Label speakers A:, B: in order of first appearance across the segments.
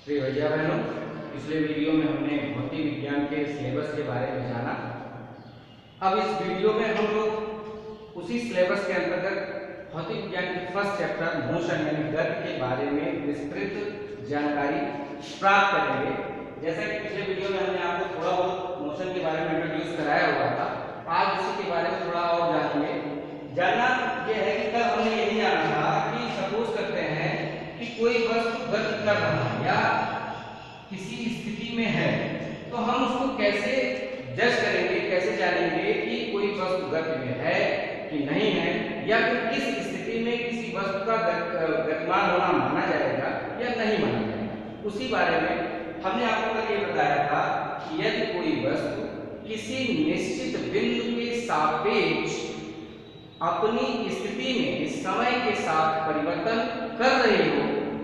A: प्रिय भैया बहनों, पिछले वीडियो में हमने भौतिक विज्ञान के सिलेबस के बारे में जाना। अब इस वीडियो में हम लोग उसी सिलेबस के अंतर्गत भौतिक विज्ञान के फर्स्ट चैप्टर मोशन यानी गति के बारे में विस्तृत जानकारी प्राप्त करेंगे। जैसा कि पिछले वीडियो में हमने आपको थोड़ा बहुत मोशन के बारे में इंट्रोड्यूस कराया हुआ था, आज उसी के बारे में थोड़ा और जानेंगे। जानना यह है कि कल हमने यही जाना था कि सपोज करते हैं कि कोई वस्तु गति कर रहा है या किसी स्थिति में है, तो हम उसको कैसे जज करेंगे, कैसे जानेंगे कि कोई वस्तु गति में है कि नहीं है, या फिर किस स्थिति में किसी वस्तु का गतिमान होना माना जाएगा या नहीं माना जाएगा। उसी बारे में हमने आपको कल ये बताया था कि यदि कोई वस्तु किसी निश्चित बिंदु के सापेक्ष अपनी स्थिति में समय के साथ परिवर्तन कर रही हो,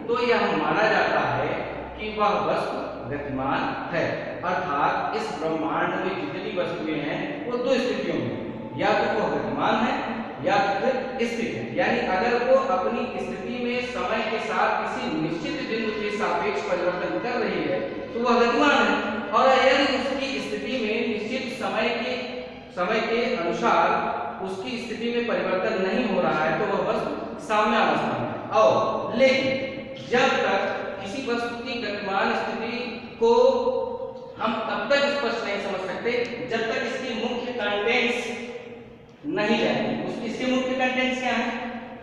A: तो यह माना जाता है कि वह वस्तु गतिमान है। अर्थात इस ब्रह्मांड में जितनी वस्तुएं हैं वो दो स्थितियों में, या तो वो गतिमान है या फिर स्थिर है। यानी अगर वो अपनी स्थिति में समय के साथ किसी निश्चित बिंदु के सापेक्ष परिवर्तन कर रही है तो वह गतिमान है, और यदि उसकी स्थिति में निश्चित समय के अनुसार उसकी स्थिति में परिवर्तन नहीं हो रहा है तो वह वस्तु साम्यावस्था में है। और लेकिन जब तक किसी वस्तु की गतिमान स्थिति को हम तब तक स्पष्ट नहीं समझ सकते जब तक इसकी मुख्य कंटेंट्स नहीं जाएंगे। इसके मुख्य कंटेंट्स क्या है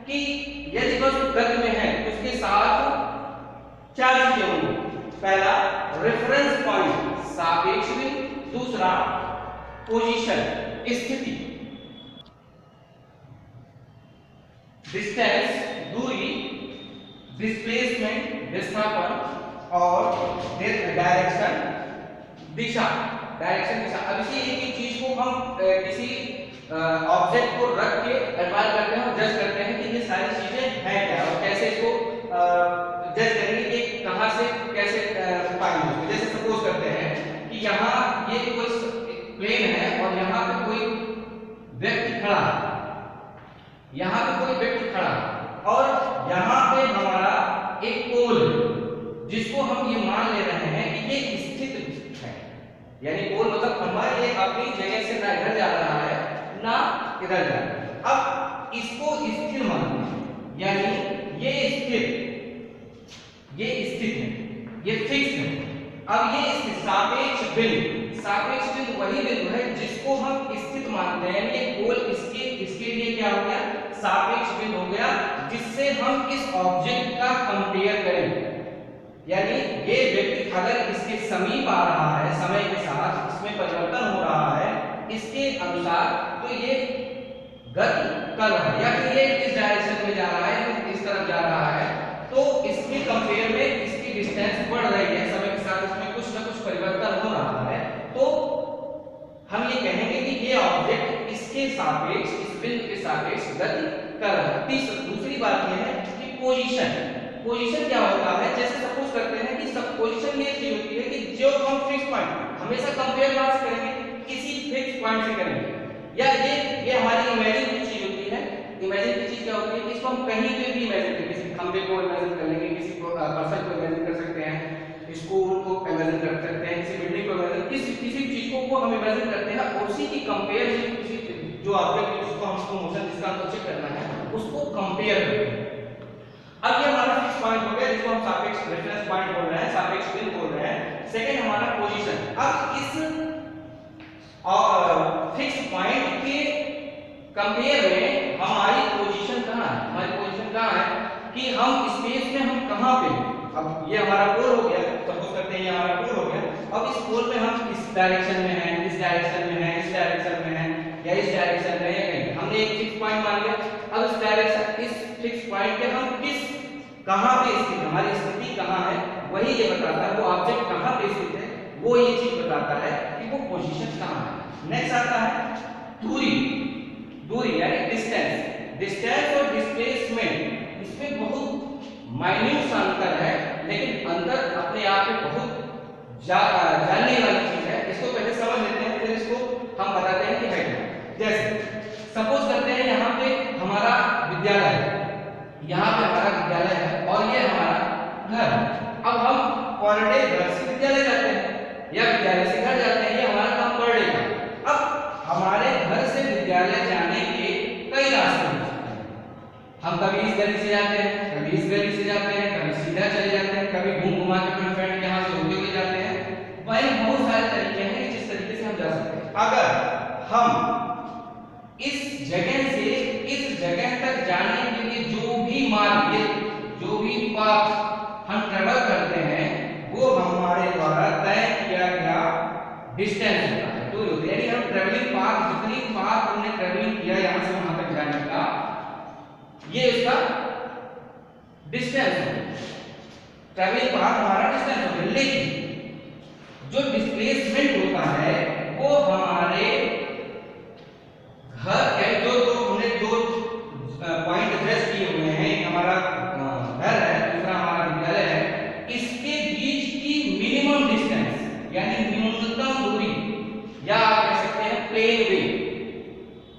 A: कि यदि वस्तु गति में है तो उसके साथ चार चीजें होंगी। पहला रेफरेंस पॉइंट सापेक्ष बिंदु, दूसरा पोजीशन स्थिति, डिस्टेंस दूरी, डिस्प्लेसमेंट विस्थापन, और डायरेक्शन दिशा। अब इसी एक ही चीज को हम किसी ऑब्जेक्ट को रख के एडवाइज करते हैं और जज करते हैं कि ये सारी चीजें हैं क्या और कैसे इसको जज करेंगे कि कहां से कैसे पाएंगे। जैसे सपोज करते हैं कि यहाँ ये कोई प्लेन है और यहाँ पे कोई व्यक्ति खड़ा है, यहाँ पे कोई व्यक्ति खड़ा है और यहाँ पे हमारा एक पोल है जिसको हम ये मान ले रहे हैं कि ये स्थित है। यानी पोल मतलब खंभा ये अपनी जगह से ना इधर जा रहा है ना इधर जा रहा है। अब इसको स्थिर मानते हैं, यानी ये स्थिर है, ये फिक्स है। अब ये सापेक्ष बिंदु वही बिंदु है जिसको हम स्थित मानते हैं। ये पोल इसके लिए क्या हो गया, सापेक्ष बिंदु हो गया, जिससे हम इस ऑब्जेक्ट का कंपेयर करेंगे। यानी ये व्यक्ति अगर इसके समीप आ रहा है, समय के साथ इसमें परिवर्तन हो रहा है इसके अनुसार, तो ये गति कर रहा है, या फिर ये इस डायरेक्शन में जा रहा है, इस तरफ जा रहा है, तो इसके कंपेयर में इसकी डिस्टेंस बढ़ रही है, समय के साथ इसमें कुछ ना कुछ परिवर्तन हो रहा है। तो हम ये कहेंगे कि ये ऑब्जेक्ट इसके सापेक्ष, इस बिंदु के सापेक्ष गति कर रहा है। दूसरी बात यह है कि पोजीशन क्या होता है। जैसे सपोज करते हैं कि सब पोजीशन ये चीज होती है कि जो हम फिक्स पॉइंट हमेशा कंपेयर कहां से करेंगे, किसी फिक्स पॉइंट से करेंगे, या ये हमारी इमेजिन की चीज होती है। इमेजिन की चीज क्या होती है कि इसको हम कहीं पे भी इमेजिन करें, किसी खंबे को इमेजिन कर लेंगे, किसी को पर्सन को इमेजिन कर सकते हैं, स्कूल को इमेजिन कर सकते हैं, किसी बिल्डिंग को इमेजिन, किसी चीज को हम इमेजिन करते हैं, उसी की कंपेयर किसी जो ऑब्जेक्ट जिसको हमको मोशन जिसका हमको चेक करना है उसको कंपेयर करते हैं। अब ये हमारा फिक्स पॉइंट हो गया जिसको हम सापेक्ष रेफरेंस पॉइंट बोल रहे हैं, सापेक्ष बिंदु बोल रहे हैं। सेकंड हमारा पोजीशन। अब इस फिक्स पॉइंट के कंपेयर में हमारी पोजीशन कहां है, कि हम स्पेस में हम कहां पे हैं। अब ये हमारा पोल हो गया, सपोज करते हैं ये हमारा पोल हो गया। अब इस पोल पे हम इस डायरेक्शन में हैं, इस डायरेक्शन में हैं, इस डायरेक्शन में हैं, या इस डायरेक्शन में है कहीं। हमने एक फिक्स पॉइंट मान लिया। अब इस डायरेक्शन, इस फिक्स पॉइंट पे हम कहां पे स्थित, हमारी स्थिति कहां है, वही ये बताता है। वो ऑब्जेक्ट कहां पे स्थित है वो ये चीज बताता है कि वो पोजीशन कहां है। नेक्स्ट आता है दूरी यानी डिस्टेंस और डिस्प्लेसमेंट। इसमें बहुत माइन्यूट सा अंतर है, लेकिन अंतर अपने आप में बहुत जानने वाली चीज है। इसको पहले समझ लेते हैं, फिर इसको हम बताते हैं कि है क्या। जैसे सपोज करते हैं यहाँ पे हमारा विद्यालय है, यहाँ पे हमारा विद्यालय है और ये हमारा घर। अब हम पर डे घर से विद्यालय जाते हैं या विद्यालय से घर जाते हैं, ये हमारा काम पर डे का। अब हमारे घर से विद्यालय जाने के कई रास्ते हो सकते हैं। हम कभी इस गली से जाते हैं, कभी इस गली से जाते हैं, कभी सीधा चले जाते हैं, कभी घूम घुमा के अपने फ्रेंड के यहाँ से होते हुए जाते हैं। वही बहुत सारे तरीके हैं जिस तरीके से हम जा सकते हैं। अगर हम इस जगह से इस जगह तक जाने के लिए जो भी मार्ग, जो भी पाथ हम ट्रेवल करते हैं, वो हमारे द्वारा तय किया गया डिस्टेंस होता है, दूरी होती है। यानी हम ट्रेवलिंग पाथ, जितनी पाथ हमने ट्रेवलिंग किया यहाँ से वहां तक जाने का, ये उसका डिस्टेंस है। ट्रेवलिंग पाथ हमारा डिस्टेंस होता है। लेकिन जो डिस्प्लेसमेंट होता है वो हमारे घर के जो हमने दो पॉइंट एड्रेस किए हुए हैं, एक हमारा घर है, दूसरा हमारा विद्यालय है, इसके बीच की मिनिमम डिस्टेंस यानी न्यूनतम दूरी, या आप कह सकते हैं प्लेन वे।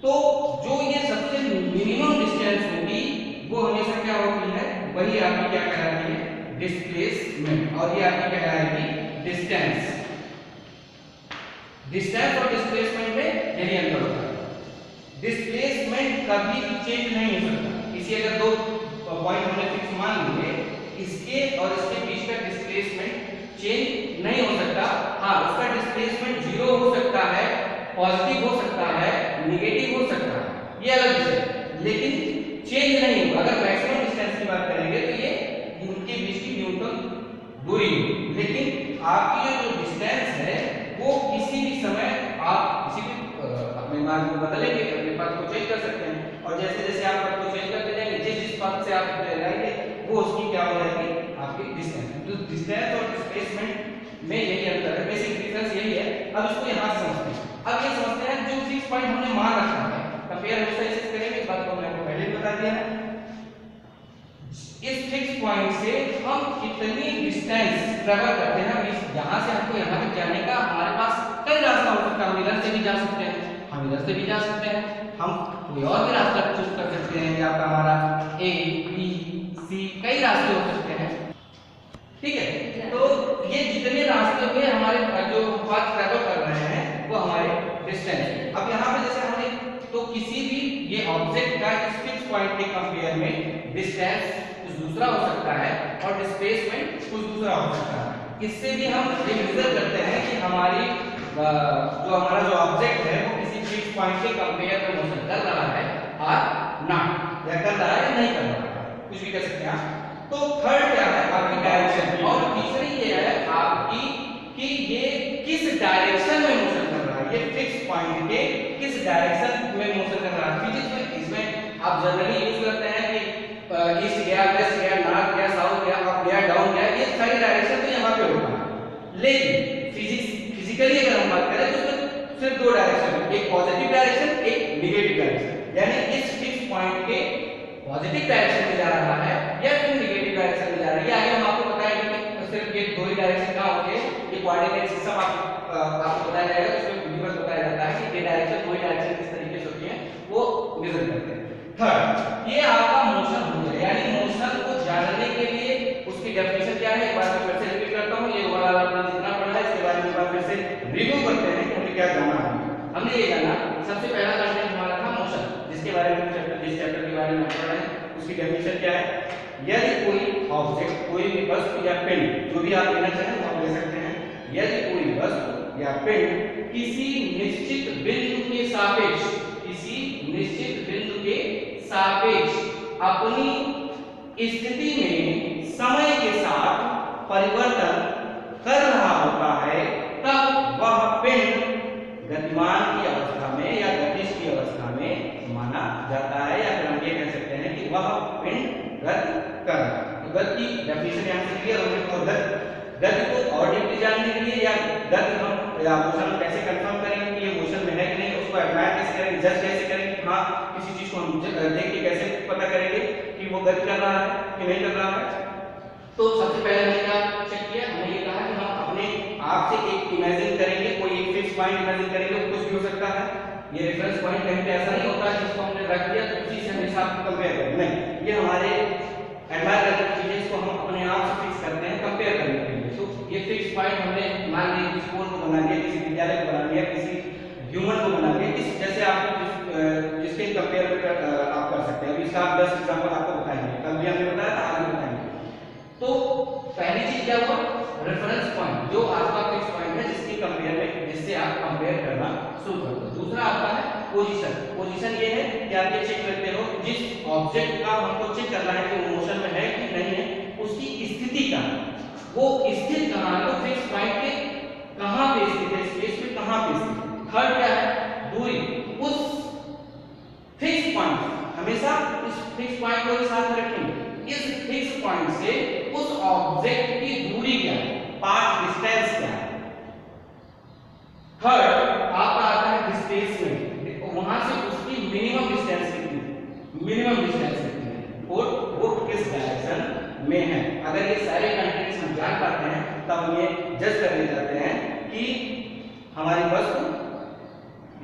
A: तो जो ये सबसे मिनिमम डिस्टेंस होगी वो हमेशा क्या होती है, वही आपकी क्या कहलाती है, डिस्प्लेसमेंट, और ये आपकी क्या कहलाएगी, डिस्टेंस। डिस्टेंस और डिस्प्लेसमेंट में यही अंतर होता है। डिस्प्लेसमेंट कभी भी चेंज नहीं हो सकता। इसी अगर दो पॉइंट हमने फिक्स मान लिए, इसके और इसके बीच का डिस्प्लेसमेंट चेंज नहीं हो सकता। हाँ, उसका डिस्प्लेसमेंट जीरो हो सकता है, पॉजिटिव हो सकता है, नेगेटिव हो सकता है, ये अलग विषय है, लेकिन चेंज नहीं होगा। अगर मैक्सिमम डिस्टेंस की बात करेंगे तो ये इनके बीच की न्यूनतम दूरी होगी। लेकिन आपकी जो डिस्टेंस है वो किसी भी समय आप किसी भी अपने मार्ग को बदलेंगे, अपने पथ को चेंज कर सकते हैं, और जैसे जैसे आप पथ को चेंज करते जाएंगे, जिस पथ से आप जाएंगे वो उसकी क्या हो जाएगी, आपकी डिस्टेंस। तो डिस्टेंस और डिस्प्लेसमेंट में यही अंतर है, बेसिक डिफरेंस यही है। अब इसको यहाँ से समझते हैं। अब ये समझते हैं जो 6 पॉइंट हमने मान रखा है, कंपेयर हमेशा इसे करेंगे, इस बात को मैंने आपको पहले बता दिया है। इस फिक्स पॉइंट से हम कितनी डिस्टेंस ट्रैवल करते हैं, यहाँ से हमको यहाँ तक जाने का हमारे पास कई रास्ता हो सकता है। हम इधर से भी जा सकते हैं, हम इधर से भी जा सकते हैं, हम कोई और भी रास्ता चूज कर सकते हैं, या हमारा ए बी सी कई रास्ते हो सकते हैं, ठीक है। तो ये जितने रास्ते हुए हमारे जो पाथ ट्रैवल कर रहे हैं वो हमारे डिस्टेंस। अब यहाँ पे जैसे हमने तो किसी भी ये ऑब्जेक्ट का इस फिक्स पॉइंट के कंपेयर में डिस्टेंस कुछ दूसरा हो सकता है और डिस्प्लेसमेंट कुछ दूसरा हो सकता है। इससे भी हम ये मेजर करते हैं कि हमारी जो हमारा जो ऑब्जेक्ट है वो किसी फिक्स पॉइंट के कंपेयर में मोशन कर रहा है और नॉट, या कर रहा है या नहीं कर रहा है, कुछ भी कर सकते हैं आप। तो थर्ड क्या है, आपकी डायरेक्शन, और तीसरी ये है आपकी कि ये किस डायरेक्शन में मोशन कर रहा है, ये फिक्स पॉइंट के किस डायरेक्शन में मोशन कर रहा है। फिजिक्स में इसमें आप जनरली यूज करते हैं कि ईस्ट गया, वेस्ट गया, नॉर्थ गया, साउथ गया, अप गया, डाउन गया, ये सारी डायरेक्शन तो यहाँ पे होता है। लेकिन फिजिकली अगर हम बात करें तो उसमें सिर्फ दो डायरेक्शन है, एक पॉजिटिव डायरेक्शन, एक नेगेटिव डायरेक्शन। यानी इस फिक्स पॉइंट के पॉजिटिव डायरेक्शन में जा रहा है या फिर नेगेटिव डायरेक्शन में जा रहा है। ये आगे हम आपको बताएंगे कि सिर्फ ये दो ही डायरेक्शन कहाँ होते हैं, ये कोऑर्डिनेट सिस्टम आपको बताया जाएगा, उसमें यूनिवर्स बताया जाता है कि ये डायरेक्शन, वही डायरेक्शन किस तरीके से होती है वो मेजर करते हैं। थर्ड, ये आपका मोशन हो गया, यानी मोशन को जानने के लिए उसकी डेफिनेशन क्या है, एक बार मैं फिर से रिपीट करता हूं। ये वाला आपने जितना पढ़ा है इसके बारे में एक बार फिर से रिव्यू करते हैं कि हमने क्या जाना है। हमने ये जाना, सबसे पहला कंसेप्ट हमारा था मोशन, जिसके बारे में जिस चैप्टर के बारे में पढ़ रहे हैं उसकी डेफिनेशन क्या है। यदि कोई ऑब्जेक्ट, कोई भी वस्तु या पिंड, जो भी आप लेना चाहें वो आप ले सकते हैं, यदि कोई वस्तु या पिंड किसी निश्चित बिंदु के सापेक्ष, किसी निश्चित बिंदु के सापेक्ष अपनी स्थिति में समय के साथ परिवर्तन कर रहा होता है, तब वह पिंड गतिमान की अवस्था में या गतिज की अवस्था में माना जाता है, या फिर हम ये कह सकते हैं कि वह पिंड गति कर रहा है। तो गति की डेफिनेशन यहाँ से क्लियर होने को गति को और डीपली जानने के लिए, या गति हम या मोशन कैसे कंफर्म करेंगे कि ये मोशन में है कि नहीं, उसको एडमायर कैसे करेंगे, जज कैसे करेंगे, हाँ किसी चीज को हम देख के कैसे पता करेंगे कि वो गति कर रहा है कि नहीं कर रहा है। तो सबसे पहले हमने क्या चेक किया, हमने ये कहा कि हम अपने आप से एक इमेजिन करेंगे, कोई एक फिक्स पॉइंट इमेजिन करेंगे, कुछ भी हो सकता है। ये रेफरेंस पॉइंट कहीं पे ऐसा नहीं होता जिसको हमने रख दिया तो उसी से हमेशा कंपेयर करें, नहीं, ये हमारे एडमायर करने की चीजें, इसको हम अपने आप से फिक्स करते हैं कंपेयर करने के लिए। तो ये फिक्स पॉइंट हमने मान लिया, किसी पोल को बना लिया, किसी विद्यालय को बना लिया, किसी ह्यूमन को बना लिया, इस जैसे आप जिसके कंपेयर आप कर सकते हैं। अभी इसका 10 एग्जांपल आपको बताएंगे, कल भी हमने बताया था, आगे बताएंगे। तो पहली चीज क्या हुआ, रेफरेंस पॉइंट, जो आपका फिक्स पॉइंट है जिसके कंपेयर में, जिससे आप कंपेयर करना शुरू करते हो। दूसरा आपका है पोजीशन। पोजीशन ये है कि आप ये चेक करते हो जिस ऑब्जेक्ट का हमको चेक करना है कि वो मोशन में है कि नहीं है, उसकी स्थिति का, वो स्थित कहाँ है, तो फिक्स पॉइंट के कहाँ पे स्थित है, स्पेस में कहाँ पे स्थित है। थर्ड क्या है, दूरी। उस फिक्स पॉइंट, हमेशा इस फिक्स पॉइंट को साथ में रखेंगे, इस फिक्स पॉइंट से उस ऑब्जेक्ट की दूरी क्या है, पाथ डिस्टेंस क्या है। थर्ड आपका आता है डिस्प्लेसमेंट, वहां से उसकी मिनिमम डिस्टेंस कितनी है, मिनिमम डिस्टेंस कितनी है, और वो किस डायरेक्शन में है। अगर ये सारे कंटेंट्स हम जान पाते हैं तब हम ये जज करने जाते हैं कि हमारी वस्तु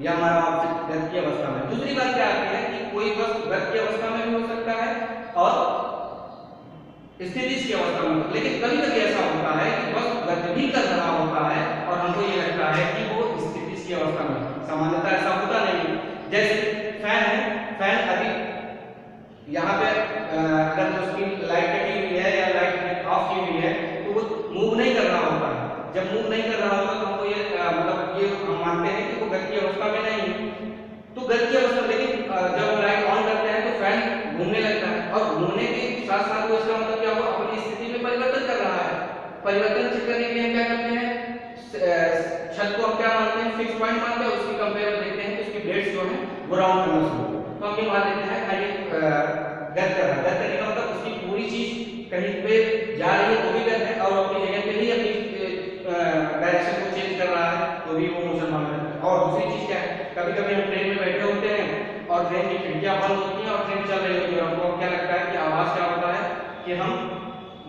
A: या हमारा ऑब्जेक्ट गत की अवस्था में। दूसरी बात क्या आती है कि कोई वस्तु गत की अवस्था में भी हो सकता है और स्थितिज की अवस्था में, लेकिन कभी-कभी ऐसा होता है कि वस्तु गत भी कर रहा होता है और हमको ये लगता है कि वो स्थितिज की अवस्था में। सामान्यतः ऐसा होता नहीं। जैसे फैन है, फैन अभी यहाँ पे अगर उसकी लाइट कटी हुई है या लाइट ऑफ की हुई है तो वो मूव नहीं कर रहा होता है। जब मूव नहीं कर रहा होता तो हमको ये मतलब ये हम मानते हैं कि वो गत की अवस्था में नहीं है। तो गत की अवस्था, लेकिन जब हम लाइट ऑन करते हैं तो फैन घूमने लगता है और घूमने के साथ साथ वो इसका मतलब क्या हुआ, अपनी स्थिति में परिवर्तन कर रहा है। परिवर्तन चेक करने के लिए हम क्या करते हैं, छत को हम क्या मानते हैं, फिक्स पॉइंट मानते हैं, उसकी कंपेयर में देखते हैं कि उसकी ब्लेड्स जो है वो राउंड करना शुरू, तो हम ये मान लेते हैं खाली गत कर रहा है। गत करने का मतलब उसकी पूरी चीज कहीं पे जा रही है तो भी गत है, और अपनी जगह पे ही अपनी डायरेक्शन को चेंज कर रहा है तो भी वो मोशन मान लेते हैं। और दूसरी चीज क्या है, कभी-कभी हम ट्रेन में बैठे होते हैं और ट्रेन की खिड़कियां बंद होती हैं और ट्रेन चल रही होती है, हमको क्या लगता है कि आवाज क्या होता है कि हम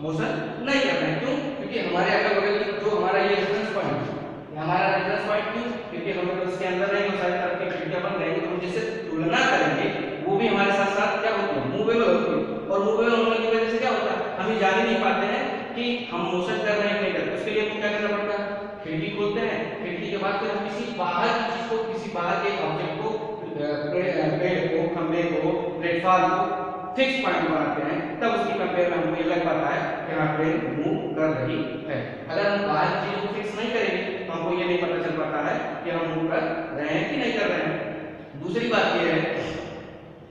A: मोशन नहीं कर रहे हैं। क्यों? क्योंकि हमारे अगल बगल की जो हमारा ये रेफरेंस पॉइंट है, हमारा रेफरेंस पॉइंट क्यों, क्योंकि हम लोग इसके अंदर नहीं हो, सारी तरफ की खिड़कियां बंद रहेंगी, तो हम जिससे तुलना करेंगे वो भी हमारे साथ साथ क्या होती है, मूवेबल होती है। और मूवेबल होने की वजह से क्या होता है, हम ये जान ही नहीं पाते हैं कि हम मोशन कर रहे हैं नहीं कर रहे। उसके लिए हमको क्या करना पड़ता है, खिड़की खोलते हैं, खिड़की के बाद फिर हम किसी बाहर की चीज को, किसी बाहर के ऑब्जेक्ट को, पेड़ को, खंबे को, प्लेटफॉर्म को फिक्स पॉइंट बनाते हैं, तब उसकी कंपेयर में हमको ये लग पाता है कि हाँ ट्रेन मूव कर रही है। अगर हम बाहर की चीजों को फिक्स नहीं करेंगे तो हमको ये नहीं पता चल पाता है कि हम मूव कर रहे हैं कि नहीं कर रहे हैं। दूसरी बात ये है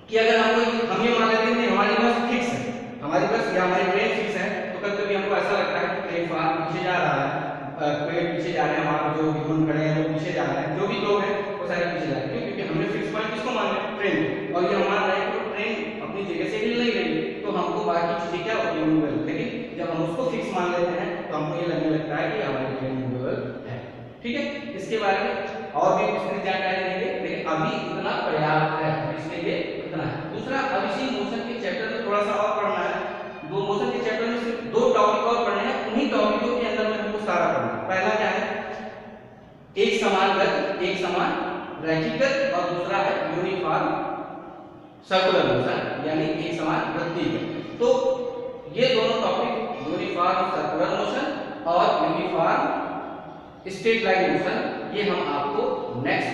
A: कि अगर हम ये मान लेते हैं कि हमारी बस फिक्स है, हमारी बस या हमारी ट्रेन फिक्स है, तो कभी-कभी हमको ऐसा लगता है कि ट्रेन फार पीछे जा रहा है, पेड़ पीछे जा रहे हैं, वहां जो ह्यूमन खड़े हैं वो पीछे जा रहे हैं, जो भी लोग हैं वो सारे पीछे जा रहे हैं, क्योंकि हमने फिक्स पॉइंट किसको मान लिया, ट्रेन। और ये हम मान रहे हैं कि ट्रेन अपनी जगह से हिल नहीं रही, तो हमको बाकी चीजें क्या होती है, मूवेबल। लेकिन जब हम उसको फिक्स मान लेते हैं तो हमको ये लगने लगता है कि हमारी ट्रेन मूवेबल है। ठीक है, इसके बारे में और भी विस्तृत जानकारी देंगे, लेकिन अभी इतना पर्याप्त है, इसके लिए इतना है। दूसरा, अब इसी मोशन के चैप्टर में थोड़ा सा और पढ़ना है। दो मोशन के चैप्टर में सिर्फ 2 टॉपिक और पढ़ने हैं, उन्हीं टॉपिकों के अंदर में हमको सारा पढ़ना है। पहला क्या है, एक समान गति, एक समान रैखिक गति, और दूसरा है यूनिफॉर्म सर्कुलर मोशन, यानी एक समान वृत्तीय गति। तो ये दोनों टॉपिक, यूनिफॉर्म सर्कुलर मोशन और यूनिफॉर्म स्ट्रेट लाइन मोशन, ये हम आपको नेक्स्ट